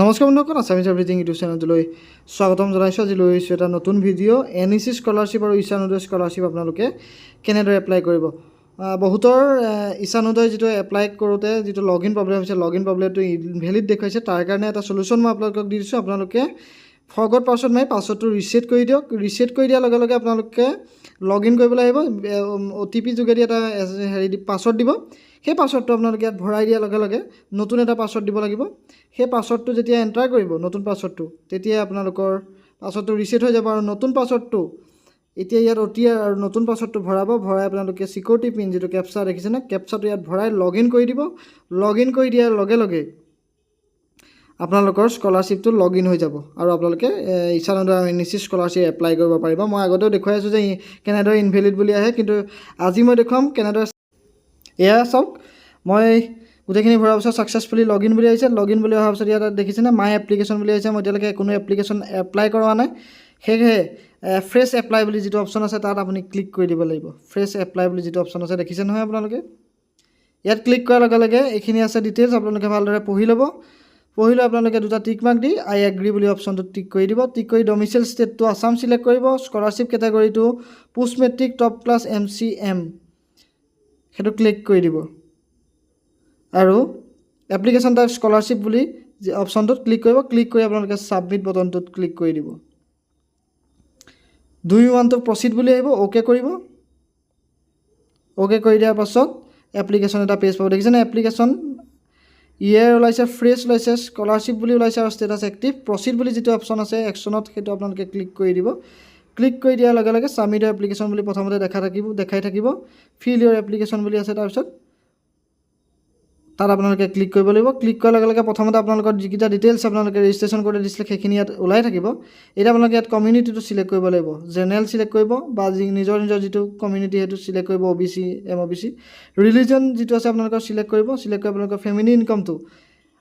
নমস্কাৰ বন্ধুসকল, Assamese everything YouTube চেনেলটোলৈ স্বাগতম জনাইছোঁ। আজি লৈ আহিছোঁ এটা নতুন ভিডিঅ'। NEC স্কলাৰশ্বিপ আৰু ঈশানোদয় স্কলাৰশ্বিপ আপোনালোকে কেনেদৰে এপ্লাই কৰিব। বহুতৰ ঈশানোদয় যিটো এপ্লাই কৰোঁতে যিটো লগইন প্ৰব্লেম হৈছে, লগইন প্ৰব্লেমটো ইনভেলিড দেখুৱাইছে। তাৰ কাৰণে এটা চলিউশ্যন মই আপোনালোকক দি দিছোঁ। আপোনালোকে ফৰগট পাছৱৰ্ড মাৰি পাছৱৰ্ডটো ৰিছেট কৰি দিয়ক। ৰিছেট কৰি দিয়াৰ লগে লগে আপোনালোকে লগইন কৰিবলৈ আহিব। OTP যোগেদি এটা পাছৱৰ্ড দিব। সেই পাছৱৰ্ডটো আপোনালোকে ইয়াত ভৰাই দিয়াৰ লগে লগে নতুন এটা পাছৱৰ্ড দিব লাগিব। সেই পাছৱৰ্ডটো যেতিয়া এণ্টাৰ কৰিব, নতুন পাছৱৰ্ডটো, তেতিয়া আপোনালোকৰ পাছৱৰ্ডটো ৰিছেট হৈ যাব। আৰু নতুন পাছৱৰ্ডটো এতিয়া ইয়াত আৰু নতুন পাছৱৰ্ডটো ভৰাই আপোনালোকে চিকিউৰিটি পিন যিটো কেপচা দেখিছেনে, কেপচাটো ইয়াত ভৰাই লগইন কৰি দিব। লগইন কৰি দিয়াৰ লগে লগে আপোনালোকৰ স্কলাৰশ্বিপটো লগইন হৈ যাব আৰু আপোনালোকে ঈশানোদয় আৰু NEC স্কলাৰশ্বিপ এপ্লাই কৰিব পাৰিব। মই আগতেও দেখুৱাই আছোঁ যে কেনেদৰে ইনভেলিড বুলি আহে, কিন্তু আজি মই দেখুৱাম কেনেদৰে। এয়া চাওক, মই গোটেইখিনি ভৰাৰ পিছত ছাকচেছফুলি লগইন বুলি আহিছে। লগইন বুলি অহাৰ পিছত ইয়াত দেখিছেনে মাই এপ্লিকেশ্যন বুলি আহিছে। মই এতিয়ালৈকে কোনো এপ্লিকেশ্যন এপ্লাই কৰা নাই। সেয়েহে ফ্ৰেছ এপ্লাই বুলি যিটো অপশ্যন আছে তাত আপুনি ক্লিক কৰি দিব লাগিব। ফ্ৰেছ এপ্লাই বুলি যিটো অপশ্যন আছে দেখিছে নহয় আপোনালোকে। ইয়াত ক্লিক কৰাৰ লগে লগে এইখিনি আছে ডিটেইলছ, আপোনালোকে ভালদৰে পঢ়ি ল'ব। পঢ়ি লৈ আপোনালোকে দুটা টিক মাৰ্ক দি আই এগ্ৰি বুলি অপশ্যনটোত টিক কৰি দিব। টিক কৰি ডমিচাইল ষ্টেটটো আছাম চিলেক্ট কৰিব। স্কলাৰশ্বিপ কেটেগৰীটো post matric top class MCM সেইটো ক্লিক কৰি দিব। আৰু এপ্লিকেশ্যন টাইপ স্কলাৰশ্বিপ বুলি অপশ্যনটোত ক্লিক কৰিব। ক্লিক কৰি আপোনালোকে ছাবমিট বটনটোত ক্লিক কৰি দিব। Do you want to proceed বুলি আহিব, অ'কে কৰিব। অ'কে কৰি দিয়াৰ পাছত এপ্লিকেশ্যন এটা পেজ পাব। দেখিছেনে এপ্লিকেশ্যন ইয়েৰ ওলাইছে, ফ্ৰেছ ওলাইছে, স্কলাৰশ্বিপ বুলি ওলাইছে আৰু ষ্টেটাছ এক্টিভ। প্ৰচিড বুলি যিটো অপশ্যন আছে একশ্যনত, সেইটো আপোনালোকে ক্লিক কৰি দিব। ক্লিক কৰি দিয়াৰ লগে লগে ছাবমিট ইয়ৰ এপ্লিকেশ্যন বুলি প্ৰথমতে দেখাই থাকিব। ফিল ইয়ৰ এপ্লিকেশ্যন বুলি আছে, তাৰপিছত তাত আপোনালোকে ক্লিক কৰিব লাগিব। ক্লিক কৰাৰ লগে লগে প্ৰথমতে আপোনালোকৰ যিকেইটা ডিটেইলছ আপোনালোকে ৰেজিষ্ট্ৰেশ্যন কৰি দিছিলে সেইখিনি ইয়াত ওলাই থাকিব। এতিয়া আপোনালোকে ইয়াত কমিউনিটিটো চিলেক্ট কৰিব লাগিব। জেনেৰেল চিলেক্ট কৰিব বা নিজৰ যিটো কমিউনিটি সেইটো চিলেক্ট কৰিব, OBC MOBC। ৰিলিজন যিটো আছে আপোনালোকৰ চিলেক্ট কৰিব। চিলেক্ট কৰি আপোনালোকৰ ফেমিলি ইনকামটো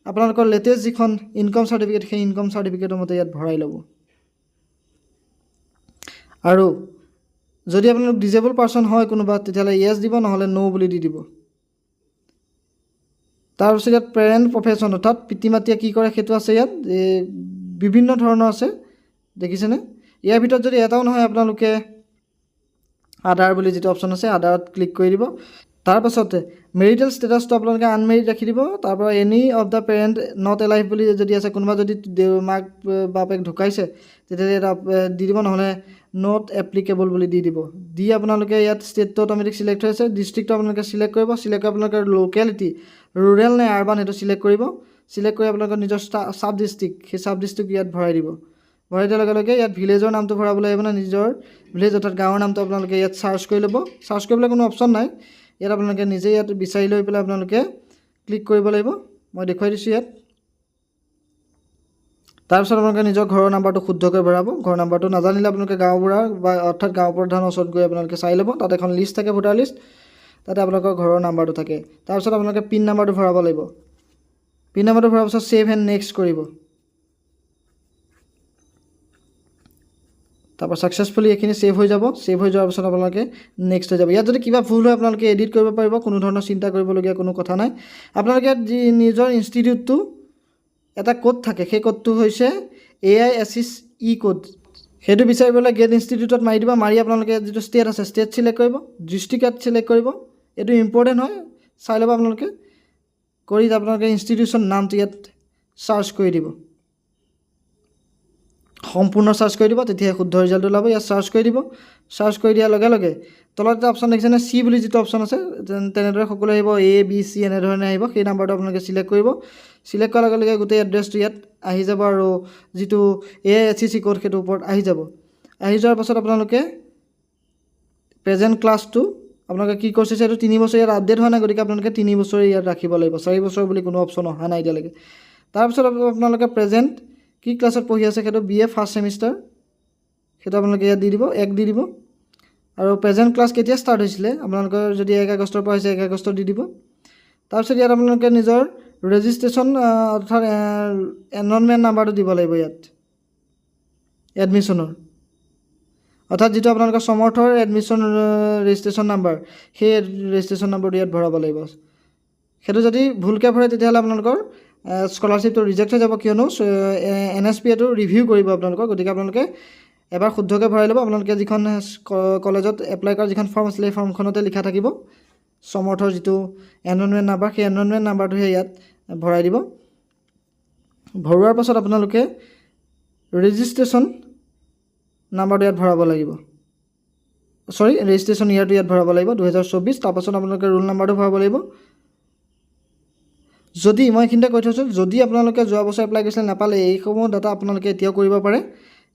আপোনালোকৰ লেটেষ্ট যিখন ইনকাম চাৰ্টিফিকেট সেই ইনকাম চাৰ্টিফিকেটৰ মতে ইয়াত ভৰাই ল'ব। আৰু যদি আপোনালোক ডিজেবল পাৰ্চন হয় কোনোবা, তেতিয়াহ'লে য়েছ দিব, নহ'লে ন' বুলি দি দিব। তাৰপিছত ইয়াত পেৰেণ্ট প্ৰফেশ্যন অৰ্থাৎ পিতৃ মাতৃয়ে কি কৰে সেইটো আছে। ইয়াত বিভিন্ন ধৰণৰ আছে, দেখিছেনে। ইয়াৰ ভিতৰত যদি এটাও নহয় আপোনালোকে আদাৰ বুলি যিটো অপশ্যন আছে আদাৰত ক্লিক কৰি দিব। তাৰপাছতে মেৰিটেল ষ্টেটাছটো আপোনালোকে আনমেৰিড ৰাখি দিব। তাৰপৰা any of the parent not alive বুলি যদি আছে, কোনোবা যদি মাক বাপেক ঢুকাইছে তেতিয়াহ'লে এটা দি দিব, নহ'লে নট এপ্লিকেবল বুলি দি দিব। দি আপোনালোকে ইয়াত ষ্টেটটো অট'মেটিক চিলেক্ট হৈ আছে। ডিষ্ট্ৰিক্টটো আপোনালোকে চিলেক্ট কৰিব। চিলেক্ট কৰি আপোনালোকৰ লোকেলিটি ৰুৰেল নে আৰ্বান সেইটো চিলেক্ট কৰিব। চিলেক্ট কৰি আপোনালোকৰ নিজৰ ছাব ডিষ্ট্ৰিক্ট, সেই ছাব ডিষ্ট্ৰিক্ট ইয়াত ভৰাই দিব। ভৰাই দিয়াৰ লগে লগে ইয়াত ভিলেজৰ নামটো ভৰাবলৈ আহিব না, নিজৰ ভিলেজ অৰ্থাৎ গাঁৱৰ নামটো আপোনালোকে ইয়াত চাৰ্চ কৰি ল'ব। চাৰ্চ কৰিবলৈ কোনো অপশ্যন নাই ইয়াত, আপোনালোকে নিজে ইয়াত বিচাৰি লৈ পেলাই আপোনালোকে ক্লিক কৰিব লাগিব। মই দেখুৱাই দিছোঁ ইয়াত। তাৰপিছত আপোনালোকে নিজৰ ঘৰৰ নাম্বাৰটো শুদ্ধকৈ ভৰাব। ঘৰৰ নাম্বাৰটো নাজানিলে আপোনালোকে গাঁওবুঢ়া বা অৰ্থাৎ গাঁও প্ৰধানৰ ওচৰত গৈ আপোনালোকে চাই ল'ব। তাত এখন লিষ্ট থাকে, ভোটাৰ লিষ্ট, তাতে আপোনালোকৰ ঘৰৰ নাম্বাৰটো থাকে। তাৰপিছত আপোনালোকে পিন নাম্বাৰটো ভৰাব লাগিব। পিন নাম্বাৰটো ভৰাৰ পিছত ছেভ এণ্ড নেক্সট কৰিব। তাৰপৰা ছাকচেছফুলি এইখিনি ছেভ হৈ যাব। ছেভ হৈ যোৱাৰ পিছত আপোনালোকে নেক্সট হৈ যাব। ইয়াত যদি কিবা ভুল হয় আপোনালোকে এডিট কৰিব পাৰিব, কোনো ধৰণৰ চিন্তা কৰিবলগীয়া কোনো কথা নাই। আপোনালোকে ইয়াত যি নিজৰ ইনষ্টিটিউটটো এটা ক'ড থাকে, সেই ক'ডটো হৈছে AISSE ক'ড। সেইটো বিচাৰিবলৈ গেট ইনষ্টিটিউটত মাৰি দিব। মাৰি আপোনালোকে যিটো ষ্টেট আছে ষ্টেট চিলেক্ট কৰিব, ডিষ্ট্ৰিক্ট ইয়াত চিলেক্ট কৰিব। এইটো ইম্পৰ্টেণ্ট হয়, চাই ল'ব আপোনালোকে। কৰি আপোনালোকে ইনষ্টিটিউশ্যন নামটো ইয়াত চাৰ্চ কৰি দিব। সম্পূৰ্ণ চাৰ্চ কৰি দিব, তেতিয়াহে শুদ্ধ ৰিজাল্ট ওলাব। ইয়াত চাৰ্চ কৰি দিব। চাৰ্চ কৰি দিয়াৰ লগে লগে তলত এটা অপশ্যন দেখিছেনে, C বুলি যিটো অপশ্যন আছে, তেনেদৰে সকলো আহিব, ABC এনেধৰণে আহিব। সেই নাম্বাৰটো আপোনালোকে চিলেক্ট কৰিব। চিলেক্ট কৰাৰ লগে লগে গোটেই এড্ৰেছটো ইয়াত আহি যাব আৰু যিটো AISSE ক'ড সেইটো ওপৰত আহি যাব। আহি যোৱাৰ পাছত আপোনালোকে প্ৰেজেণ্ট ক্লাছটো আপোনালোকে কি কৈছে সেইটো 3 বছৰ ইয়াত আপডেট হোৱা নাই, গতিকে আপোনালোকে 3 বছৰ ইয়াত ৰাখিব লাগিব। 4 বছৰ বুলি কোনো অপশ্যন অহা নাই এতিয়ালৈকে। তাৰপিছত আপোনালোকে প্ৰেজেণ্ট কি ক্লাছত পঢ়ি আছে সেইটো BA ফাৰ্ষ্ট ছেমিষ্টাৰ, সেইটো আপোনালোকে ইয়াত দি দিব, 1 দি দিব। আৰু প্ৰেজেণ্ট ক্লাছ কেতিয়া ষ্টাৰ্ট হৈছিলে, আপোনালোকৰ যদি 1 আগষ্টৰ পৰা হৈছে 1 আগষ্ট দি দিব। তাৰপিছত ইয়াত আপোনালোকে নিজৰ ৰেজিষ্ট্ৰেশ্যন অৰ্থাৎ এনৰলমেণ্ট নাম্বাৰটো দিব লাগিব ইয়াত, এডমিশ্যনৰ অৰ্থাৎ যিটো আপোনালোকৰ সমৰ্থৰ এডমিশ্যন ৰেজিষ্ট্ৰেশ্যন নাম্বাৰ, সেই ৰেজিষ্ট্ৰেশ্যন নাম্বাৰটো ইয়াত ভৰাব লাগিব। সেইটো যদি ভুলকৈ ভৰে তেতিয়াহ'লে আপোনালোকৰ স্কলাৰশ্বিপটো ৰিজেক্ট হৈ যাব, কিয়নো NSPটো ৰিভিউ কৰিব আপোনালোকক। গতিকে আপোনালোকে এবাৰ শুদ্ধকৈ ভৰাই ল'ব। আপোনালোকে যিখন কলেজত এপ্লাই কৰা যিখন ফৰ্ম আছিলে সেই ফৰ্মখনতে লিখা থাকিব সমৰ্থৰ যিটো এনৰলমেণ্ট নাম্বাৰ, সেই এনৰলমেণ্ট নাম্বাৰটোহে ইয়াত ভৰাই দিব। ভৰোৱাৰ পাছত আপোনালোকে ৰেজিষ্ট্ৰেশ্যন নাম্বাৰটো ইয়াত ভৰাব লাগিব, ৰেজিষ্ট্ৰেশ্যন ইয়াৰটো ইয়াত ভৰাব লাগিব 2024। তাৰপাছত আপোনালোকে ৰোল নাম্বাৰটো ভৰাব লাগিব। যদি মই এইখিনিতে কৈ থৈছোঁ, যদি আপোনালোকে যোৱা বছৰ এপ্লাই কৰিছিলে নাপালে, এইসমূহ ডাটা আপোনালোকে এতিয়াও কৰিব পাৰে।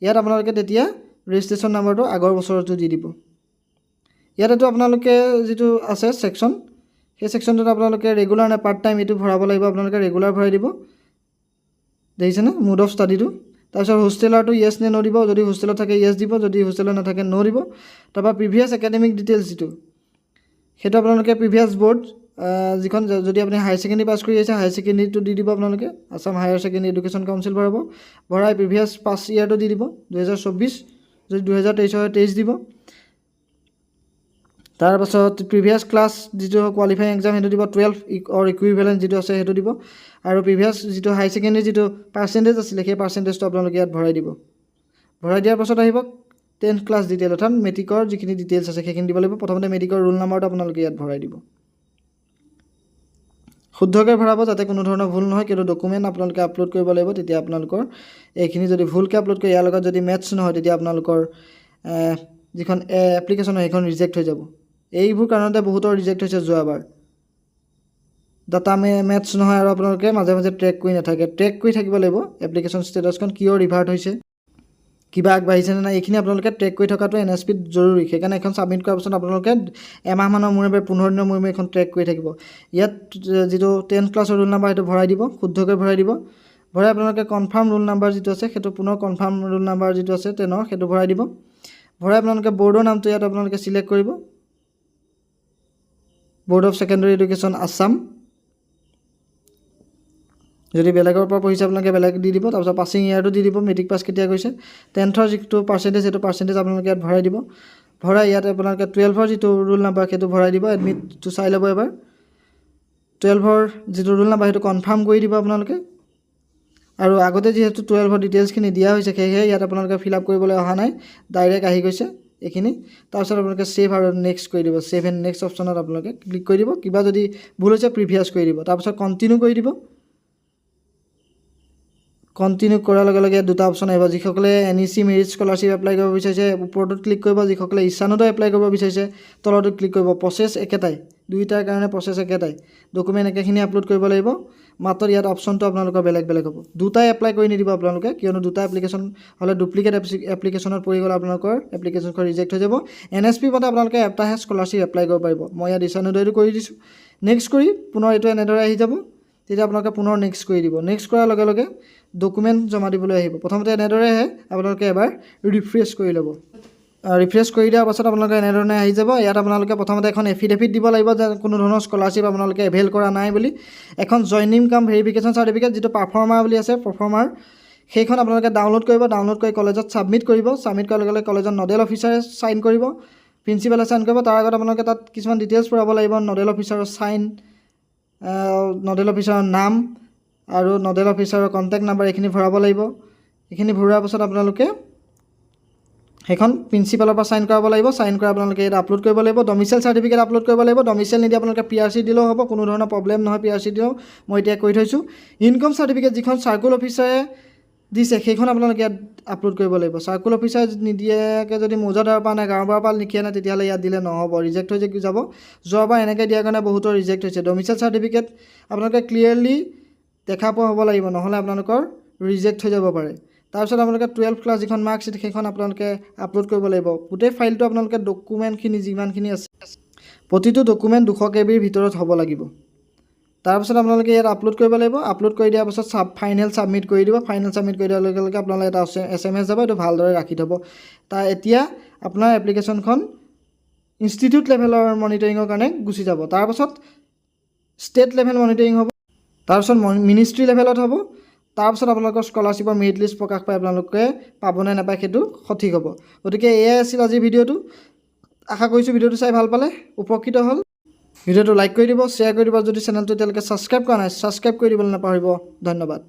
ইয়াত আপোনালোকে তেতিয়া ৰেজিষ্ট্ৰেশ্যন নাম্বাৰটো আগৰ বছৰটো দি দিব। ইয়াতেতো আপোনালোকে যিটো আছে ছেকশ্যন, সেই ছেকশ্যনটোত আপোনালোকে ৰেগুলাৰ নে পাৰ্ট টাইম এইটো ভৰাব লাগিব। আপোনালোকে ৰেগুলাৰ ভৰাই দিব, দেখিছেনে মুড অফ ষ্টাডিটো। তাৰপিছত হোষ্টেলাৰটো য়েছ নে ন' দিব, যদি হোষ্টেলত থাকে য়েছ দিব, যদি হোষ্টেলত নাথাকে ন' দিব। তাৰপৰা প্ৰিভিয়াছ একাডেমিক ডিটেইলছ যিটো, সেইটো আপোনালোকে প্ৰিভিয়াছ বৰ্ড যিখন, যদি আপুনি হায়াৰ ছেকেণ্ডেৰী পাছ কৰি আহিছে হায়াৰ ছেকেণ্ডেৰীটো দি দিব আপোনালোকে, Assam higher secondary education council ভৰাব। ভৰাই প্ৰিভিয়াছ পাছ ইয়াৰটো দি দিব 2024, যদি 2023 হয় 23 দিব। তাৰপাছত প্ৰিভিয়াছ ক্লাছ যিটো কোৱালিফাইং এক্সাম সেইটো দিব, 12 অৰ ইকুইভেলেণ্ট যিটো আছে সেইটো দিব। আৰু প্ৰিভিয়াছ যিটো হায়াৰ ছেকেণ্ডেৰী যিটো পাৰ্চেণ্টেজ আছিলে সেই পাৰ্চেণ্টেজটো আপোনালোকে ইয়াত ভৰাই দিব। ভৰাই দিয়াৰ পাছত আহিব 10th ক্লাছ ডিটেইল, অৰ্থাৎ মেট্ৰিকৰ যিখিনি ডিটেইলছ আছে সেইখিনি দিব লাগিব। প্ৰথমতে মেট্ৰিকৰ ৰোল নাম্বাৰটো আপোনালোকে ইয়াত ভৰাই দিব। শুদ্ধকৈ ভৰাব যাতে কোনো ধৰণৰ ভুল নহয়, কিন্তু ডকুমেণ্ট আপোনালোকে আপলোড কৰিব লাগিব। তেতিয়া আপোনালোকৰ এইখিনি যদি ভুলকৈ আপলোড কৰে, ইয়াৰ লগত যদি মেটছ নহয়, তেতিয়া আপোনালোকৰ যিখন এপ্লিকেশ্যন হয় সেইখন ৰিজেক্ট হৈ যাব। এইবোৰ কাৰণতে বহুতৰ ৰিজেক্ট হৈছে যোৱাবাৰ। ডাটা মেটছ নহয়, আৰু আপোনালোকে মাজে মাজে ট্ৰেক কৰি নাথাকে। ট্ৰেক কৰি থাকিব লাগিব এপ্লিকেশ্যন ষ্টেটাছখন কিয় ৰিভাৰ্ট হৈছে, কিবা আগবাঢ়িছে নে নাই, এইখিনি আপোনালোকে ট্ৰেক কৰি থকাটো NSPত জৰুৰী। সেইকাৰণে এখন ছাবমিট কৰাৰ পাছত আপোনালোকে এমাহমানৰ মূৰে মূৰে 15 দিনৰ মূৰে মূৰে এখন ট্ৰেক কৰি থাকিব। ইয়াত যিটো 10th ক্লাছৰ ৰোল নাম্বাৰ সেইটো ভৰাই দিব, শুদ্ধকৈ ভৰাই দিব। ভৰাই আপোনালোকে কনফাৰ্ম ৰোল নাম্বাৰ যিটো আছে সেইটো পুনৰ কনফাৰ্ম ৰোল নাম্বাৰ যিটো আছে 10ৰ সেইটো ভৰাই দিব। ভৰাই আপোনালোকে বৰ্ডৰ নামটো ইয়াত আপোনালোকে ছিলেক্ট কৰিব, board of secondary education Assam. যদি বেলেগৰ পৰা পঢ়িছে আপোনালোকে বেলেগ দি দিব। তাৰপিছত পাছিং ইয়াৰটো দি দিব, মেট্ৰিক পাছ কেতিয়া কৰিছে। 10ৰ যিটো পাৰ্চেণ্টেজ সেইটো পাৰ্চেণ্টেজ আপোনালোকে ইয়াত ভৰাই দিব। ভৰাই ইয়াত আপোনালোকে 12ৰ যিটো ৰোল নাম্বাৰ সেইটো ভৰাই দিব। এডমিটটো চাই ল'ব এবাৰ। 12ৰ যিটো ৰোল নাম্বাৰ সেইটো কনফাৰ্ম কৰি দিব আপোনালোকে। আৰু আগতে যিহেতু 12ৰ ডিটেইলছখিনি দিয়া হৈছে, সেয়েহে ইয়াত আপোনালোকে ফিল আপ কৰিবলৈ অহা নাই, ডাইৰেক্ট আহি গৈছে এইখিনি। তাৰপিছত আপোনালোকে ছেভ আৰু নেক্সট কৰি দিব। ছেভ এণ্ড নেক্সট অপশ্যনত আপোনালোকে ক্লিক কৰি দিব। কিবা যদি ভুল হৈছে প্ৰিভিয়াছ কৰি দিব। তাৰপিছত কণ্টিনিউ কৰি দিব। কণ্টিনিউ কৰাৰ লগে লগে দুটা অপশ্যন আহিব। যিসকলে NEC মেৰিট স্কলাৰশ্বিপ এপ্লাই কৰিব বিচাৰিছে ওপৰটোত ক্লিক কৰিব, যিসকলে ঈশানোদয় এপ্লাই কৰিব বিচাৰিছে তলটোত ক্লিক কৰিব। প্ৰচেছ একেটাই, দুইটাৰ কাৰণে প্ৰচেছ একেটাই। ডকুমেণ্ট একেখিনি আপলোড কৰিব লাগিব, মাত্ৰ ইয়াত অপশ্যনটো আপোনালোকৰ বেলেগ বেলেগ হ'ব। দুটাই এপ্লাই কৰি নিদিব আপোনালোকে, কিয়নো দুটা এপ্লিকেশ্যন হ'লে ডুপ্লিকেট এপ্লিকেশ্যনত পৰি গ'লে আপোনালোকৰ এপ্লিকেশ্যনখন ৰিজেক্ট হৈ যাব। NSP মতে আপোনালোকে এটাহে স্কলাৰশ্বিপ এপ্লাই কৰিব পাৰিব। মই ইয়াত ঈশানোদয়টো কৰি দিছোঁ। নেক্সট কৰি পুনৰ এইটো এনেদৰে আহি যাব। তেতিয়া আপোনালোকে পুনৰ নেক্সট কৰি দিব। নেক্সট কৰাৰ লগে লগে ডকুমেণ্ট জমা দিবলৈ আহিব। প্ৰথমতে এনেদৰে আহে, আপোনালোকে এবাৰ ৰিফ্ৰেছ কৰি ল'ব। ৰিফ্ৰেছ কৰি দিয়াৰ পাছত আপোনালোকে এনেধৰণে আহি যাব। ইয়াত আপোনালোকে প্ৰথমতে এখন এফিডেভিট দিব লাগিব যে কোনো ধৰণৰ স্কলাৰশ্বিপ আপোনালোকে এভেইল কৰা নাই বুলি। এখন জইনিং কাম ভেৰিফিকেশ্যন চাৰ্টিফিকেট যিটো পাৰফৰ্মাৰ বুলি আছে, পাৰফৰ্মাৰ, সেইখন আপোনালোকে ডাউনলোড কৰিব। ডাউনলোড কৰি কলেজত ছাবমিট কৰিব। ছাবমিট কৰাৰ লগে লগে কলেজত নডেল অফিচাৰে চাইন কৰিব, প্ৰিন্সিপালে চাইন কৰিব। তাৰ আগত আপোনালোকে তাত কিছুমান ডিটেইলছ ভৰাব লাগিব। নডেল অফিচাৰৰ চাইন, নডেল অফিচাৰৰ নাম আৰু নডেল অফিচাৰৰ কণ্টেক্ট নাম্বাৰ এইখিনি ভৰাব লাগিব। এইখিনি ভৰোৱাৰ পাছত আপোনালোকে সেইখন প্ৰিন্সিপালৰ পৰা চাইন কৰাব লাগিব। চাইন কৰা আপোনালোকে ইয়াত আপলোড কৰিব লাগিব। ডমিচাইল চাৰ্টিফিকেট আপলোড কৰিব লাগিব। ডমিচাইল নিদি আপোনালোকে PRC দিলেও হ'ব, কোনো ধৰণৰ প্ৰব্লেম নহয় PRC দিলেও, মই এতিয়া কৈ থৈছোঁ। ইনকম চাৰ্টিফিকেট যিখন চাৰ্কুল অফিচাৰে দিছে সেইখন আপোনালোকে ইয়াত আপলোড কৰিব লাগিব। চাৰ্কুল অফিচাৰে নিদিয়াকৈ যদি মৌজাদাৰৰ পৰা নাই, গাঁওবুঢ়াৰ পৰা লিখি আনে, তেতিয়াহ'লে ইয়াত দিলে নহ'ব, ৰিজেক্ট হৈ যাব। যোৱাবাৰ এনেকৈ দিয়াৰ কাৰণে বহুতৰ ৰিজেক্ট হৈছে। ডমিচাইল চাৰ্টিফিকেট আপোনালোকে ক্লিয়াৰলি দেখা পোৱা হ'ব লাগিব, নহ'লে আপোনালোকৰ ৰিজেক্ট হৈ যাব পাৰে। তাৰপিছত আপোনালোকে 12 ক্লাছ যিখন মাৰ্কশ্বিট সেইখন আপোনালোকে আপলোড কৰিব লাগিব। গোটেই ফাইলটো আপোনালোকে ডকুমেণ্টখিনি যিমানখিনি আছে প্ৰতিটো ডকুমেণ্ট 200 KB ভিতৰত হ'ব লাগিব। তাৰপিছত আপোনালোকে ইয়াত আপলোড কৰিব লাগিব। আপলোড কৰি দিয়াৰ পাছত ফাইনেল ছাবমিট কৰি দিব। ফাইনেল ছাবমিট কৰি দিয়াৰ লগে লগে আপোনালোকে এটা SMS যাব, এইটো ভালদৰে ৰাখি থ'ব। এতিয়া আপোনাৰ এপ্লিকেশ্যনখন ইনষ্টিটিউট লেভেলৰ মনিটৰিঙৰ কাৰণে গুচি যাব। তাৰপাছত ষ্টেট লেভেল মনিটৰিং হ'ব, তাৰপিছত মিনিষ্ট্ৰী লেভেলত হ'ব। তাৰপিছত আপোনালোকৰ স্কলাৰশ্বিপৰ মেৰিট লিষ্ট প্ৰকাশ পাই আপোনালোকে পাবনে নাপায় সেইটো সঠিক হ'ব। গতিকে এয়াই আছিল আজিৰ ভিডিঅ'টো। আশা কৰিছোঁ ভিডিঅ'টো চাই ভাল পালে, উপকৃত হ'ল। ভিডিঅ'টো লাইক কৰি দিব, শ্বেয়াৰ কৰি দিব, যদি চেনেলটো এতিয়ালৈকে ছাবস্ক্ৰাইব কৰা নাই ছাবস্ক্ৰাইব কৰি দিবলৈ নাপাহৰিব। ধন্যবাদ।